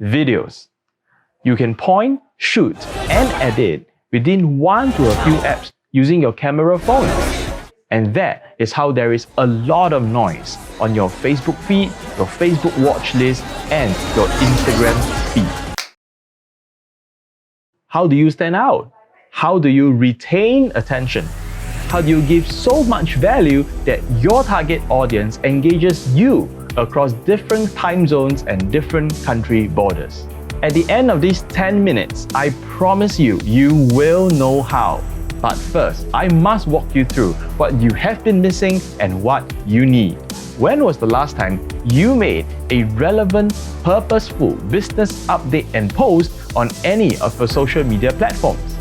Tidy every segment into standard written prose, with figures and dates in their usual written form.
videos. You can point, shoot, and edit within 1 to a few apps using your camera phone. And that is how there is a lot of noise on your Facebook feed, your Facebook watch list, and your Instagram feed. How do you stand out? How do you retain attention? How do you give so much value that your target audience engages you across different time zones and different country borders? At the end of these 10 minutes, I promise you, you will know how. But first, I must walk you through what you have been missing and what you need. When was the last time you made a relevant, purposeful business update and post on any of your social media platforms?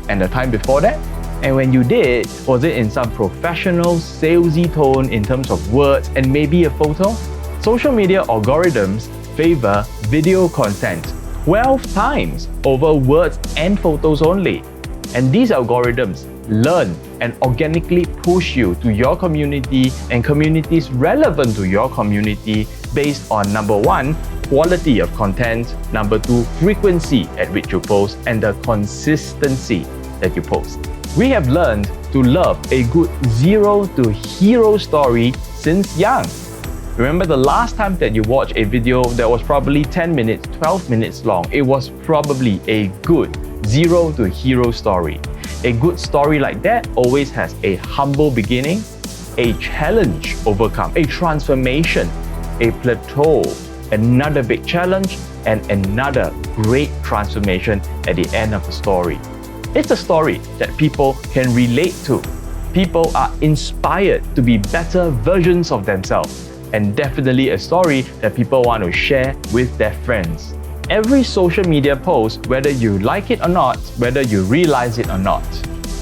And the time before that? And when you did, was it in some professional, salesy tone in terms of words and maybe a photo? Social media algorithms favor video content 12 times over words and photos only. And these algorithms learn and organically push you to your community and communities relevant to your community based on number 1, quality of content, number 2, frequency at which you post, and the consistency that you post. We have learned to love a good zero to hero story since young. Remember the last time that you watched a video that was probably 10 minutes, 12 minutes long, it was probably a good zero to hero story. A good story like that always has a humble beginning, a challenge overcome, a transformation, a plateau, another big challenge, and another great transformation at the end of the story. It's a story that people can relate to. People are inspired to be better versions of themselves, and definitely a story that people want to share with their friends. Every social media post, whether you like it or not, whether you realize it or not,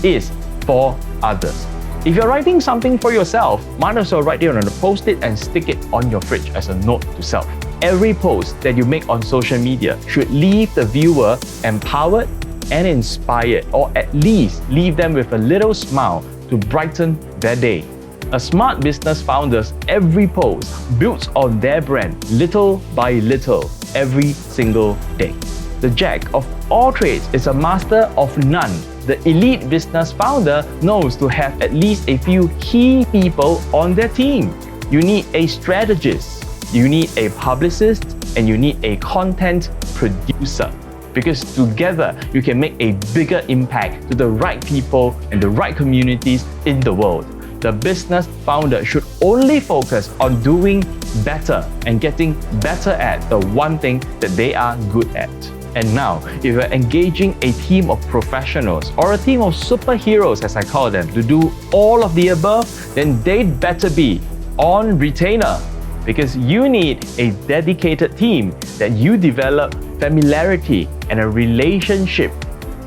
is for others. If you're writing something for yourself, might as well write it on a post-it and stick it on your fridge as a note to self. Every post that you make on social media should leave the viewer empowered and inspired, or at least leave them with a little smile to brighten their day. A smart business founder's every post builds on their brand little by little every single day. The jack of all trades is a master of none. The elite business founder knows to have at least a few key people on their team. You need a strategist, you need a publicist, and you need a content producer. Because together, you can make a bigger impact to the right people and the right communities in the world. The business founder should only focus on doing better and getting better at the one thing that they are good at. And now, if you're engaging a team of professionals or a team of superheroes, as I call them, to do all of the above, then they'd better be on retainer. Because you need a dedicated team that you develop familiarity and a relationship.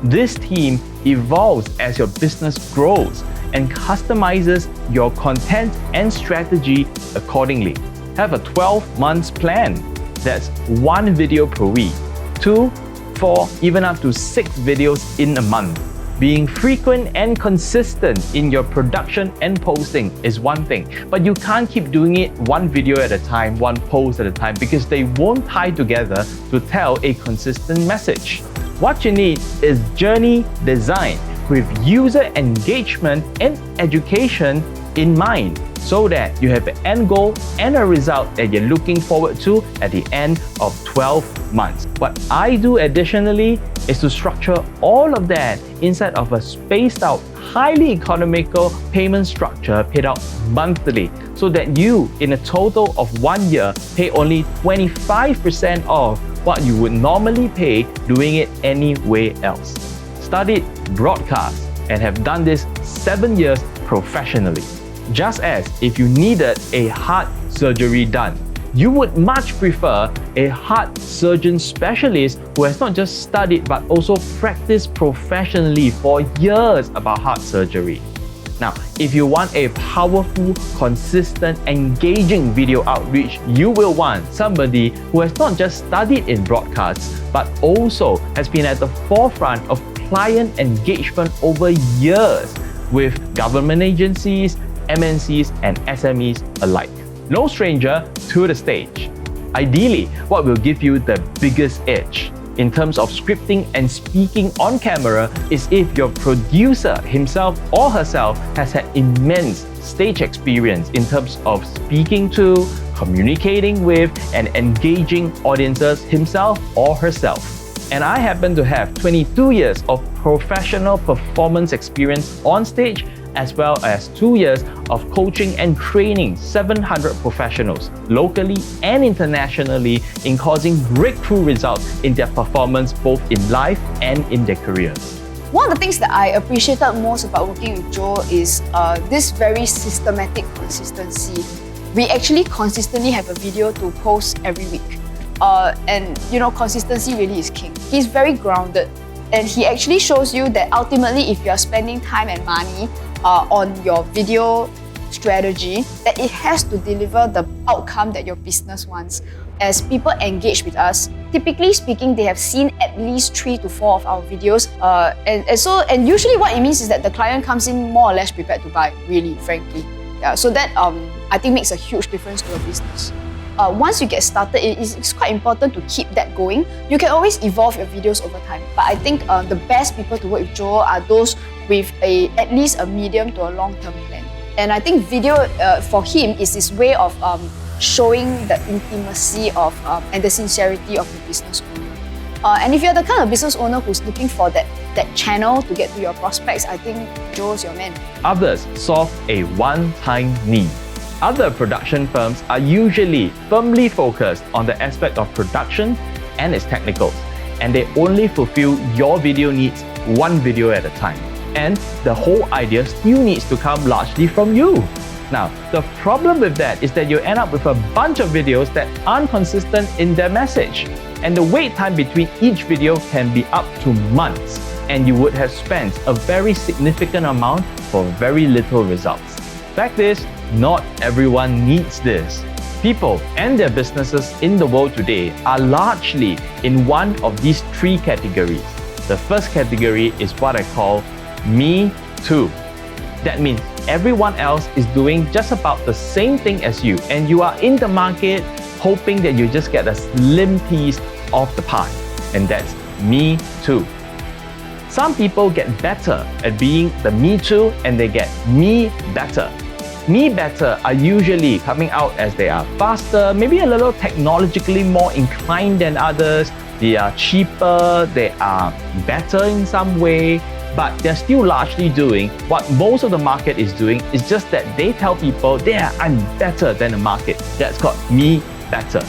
This team evolves as your business grows and customizes your content and strategy accordingly. Have a 12 months plan. That's 1 video per week, 2, 4, even up to 6 videos in a month. Being frequent and consistent in your production and posting is one thing, but you can't keep doing it 1 video at a time, 1 post at a time, because they won't tie together to tell a consistent message. What you need is journey design with user engagement and education in mind, so that you have an end goal and a result that you're looking forward to at the end of 12 months. What I do additionally is to structure all of that inside of a spaced out, highly economical payment structure paid out monthly, so that you, in a total of 1 year, pay only 25% of what you would normally pay doing it anywhere else. Studied broadcast and have done this 7 years professionally. Just as if you needed a heart surgery done, you would much prefer a heart surgeon specialist who has not just studied but also practiced professionally for years about heart surgery. Now, if you want a powerful, consistent, engaging video outreach, you will want somebody who has not just studied in broadcasts but also has been at the forefront of client engagement over years with government agencies, MNCs, and SMEs alike. No stranger to the stage. Ideally, what will give you the biggest edge in terms of scripting and speaking on camera is if your producer himself or herself has had immense stage experience in terms of speaking to, communicating with, and engaging audiences himself or herself. And I happen to have 22 years of professional performance experience on stage, as well as 2 years of coaching and training 700 professionals locally and internationally in causing breakthrough results in their performance both in life and in their careers. One of the things that I appreciated most about working with Joe is this very systematic consistency. We actually consistently have a video to post every week. And consistency really is king. He's very grounded, and he actually shows you that ultimately if you are spending time and money on your video strategy, that it has to deliver the outcome that your business wants. As people engage with us, typically speaking, they have seen at least 3 to 4 of our videos. And usually what it means is that the client comes in more or less prepared to buy, really, frankly. Yeah, so that I think makes a huge difference to your business. Once you get started, it's quite important to keep that going. You can always evolve your videos over time, but I think the best people to work with Joe are those with at least a medium to a long-term plan. And I think video for him is his way of showing the intimacy of and the sincerity of the business owner. And if you're the kind of business owner who's looking for that channel to get to your prospects, I think Joe's your man. Others solve a one-time need. Other production firms are usually firmly focused on the aspect of production and its technicals, and they only fulfill your video needs one video at a time. And the whole idea still needs to come largely from you. Now, the problem with that is that you end up with a bunch of videos that aren't consistent in their message, and the wait time between each video can be up to months, and you would have spent a very significant amount for very little results. Fact is, not everyone needs this. People and their businesses in the world today are largely in one of these 3 categories. The first category is what I call me too. That means everyone else is doing just about the same thing as you, and you are in the market hoping that you just get a slim piece of the pie. And that's me too. Some people get better at being the me too, and they get me better. Me better are usually coming out as they are faster, maybe a little technologically more inclined than others, they are cheaper, they are better in some way, but they're still largely doing what most of the market is doing. It's just that they tell people, I'm better than the market. That's called me better.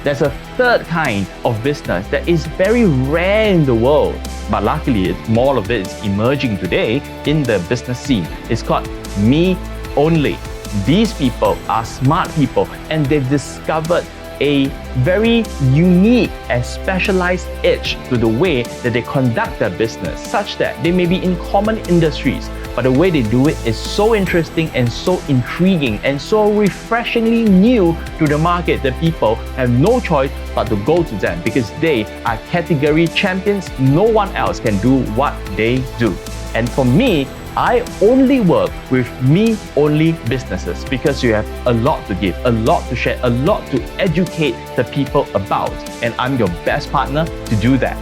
There's a third kind of business that is very rare in the world, but luckily more of it is emerging today in the business scene. It's called me only. These people are smart people, and they've discovered a very unique and specialized edge to the way that they conduct their business, such that they may be in common industries, but the way they do it is so interesting and so intriguing and so refreshingly new to the market that people have no choice but to go to them because they are category champions. No one else can do what they do. And for me, I only work with me-only businesses because you have a lot to give, a lot to share, a lot to educate the people about, and I'm your best partner to do that.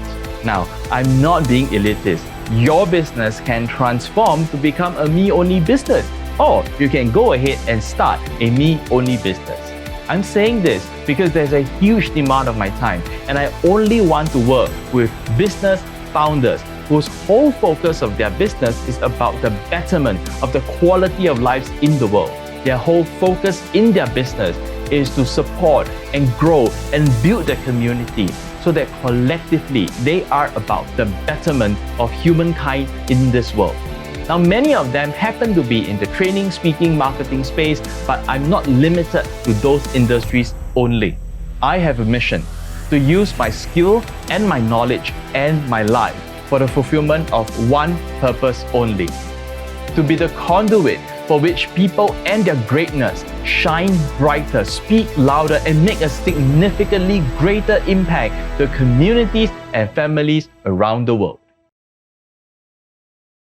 Now, I'm not being elitist. Your business can transform to become a me-only business, or you can go ahead and start a me-only business. I'm saying this because there's a huge demand of my time, and I only want to work with business founders whose whole focus of their business is about the betterment of the quality of lives in the world. Their whole focus in their business is to support and grow and build the community so that collectively they are about the betterment of humankind in this world. Now, many of them happen to be in the training, speaking, marketing space, but I'm not limited to those industries only. I have a mission to use my skill and my knowledge and my life for the fulfillment of one purpose only: to be the conduit for which people and their greatness shine brighter, speak louder, and make a significantly greater impact to communities and families around the world.